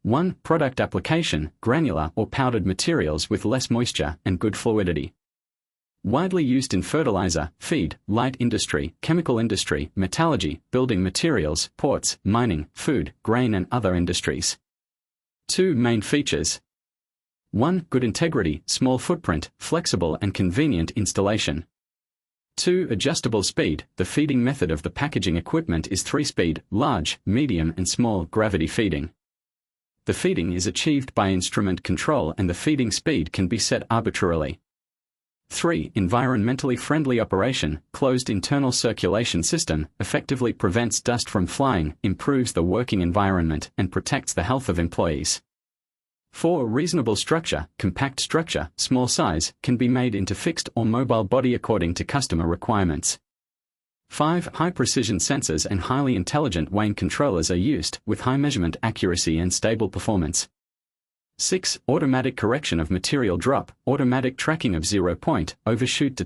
1. Product application, granular or powdered materials with less moisture and good fluidity. Widely used in fertilizer, feed, light industry, chemical industry, metallurgy, building materials, ports, mining, food, grain and other industries. 2. Main features. 1. Good integrity, small footprint, flexible and convenient installation. 2. Adjustable speed. The feeding method of the packaging equipment is 3-speed, large, medium and small gravity feeding. The feeding is achieved by instrument control and the feeding speed can be set arbitrarily. 3. Environmentally friendly operation. Closed internal circulation system effectively prevents dust from flying, improves the working environment and protects the health of employees. 4. Reasonable structure. Compact structure, small size, can be made into fixed or mobile body according to customer requirements. 5. High precision sensors and highly intelligent weighing controllers are used, with high measurement accuracy and stable performance. 6. Automatic correction of material drop, automatic tracking of 0 point, overshoot to